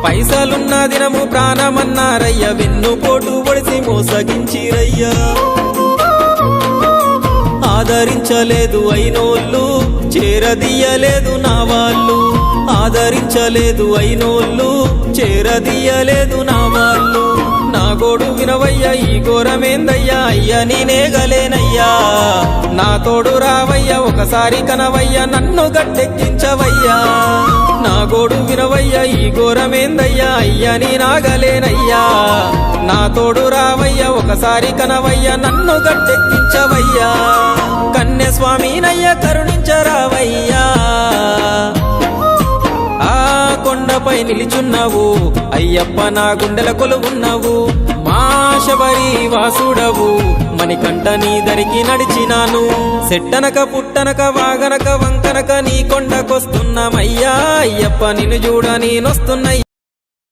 పైసలున్న దినము ప్రాణమన్నారయ్య, వెన్నుపోటు పొడిసి మోసగించిరయ్యా. ఆదరించలేదు అయినోళ్ళు, చేరదీయలేదు నా వాళ్ళు. ఆదరించలేదు అయినోళ్ళు, చేరదీయలేదు నా వాళ్ళు. నా గోడు వినవయ్యా, ఈ ఘోరమేందయ్యా, అయ్యా నేనేగలేనయ్యా. నా తోడు రావయ్యా, ఒకసారి కనవయ్యా, నన్ను గట్టెక్కించవయ్యా. నా గోడు వినవయ్యా, ఈ ఘోరమేందయ్యా, అయ్యా నేనాగలేనయ్యా. నా తోడు రావయ్యా, ఒకసారి కనవయ్యా, నన్ను గట్టెక్కించవయ్యా. కన్య స్వామినయ్యా కరుణించరావయ్యా. ఆ కొండపై నిలిచున్నావు అయ్యప్ప, నా గుండెల కొలువున్నావు. మా శబరి వాసుడవు, మణికంఠ నీ దరికి నడిచినాను. సెట్టనక పుట్టనక వాగనక వంకనక నీ కొండకొస్తున్నామయ్యా. అయ్యప్ప నిన్ను చూడ నేనొస్తున్నయ్యా.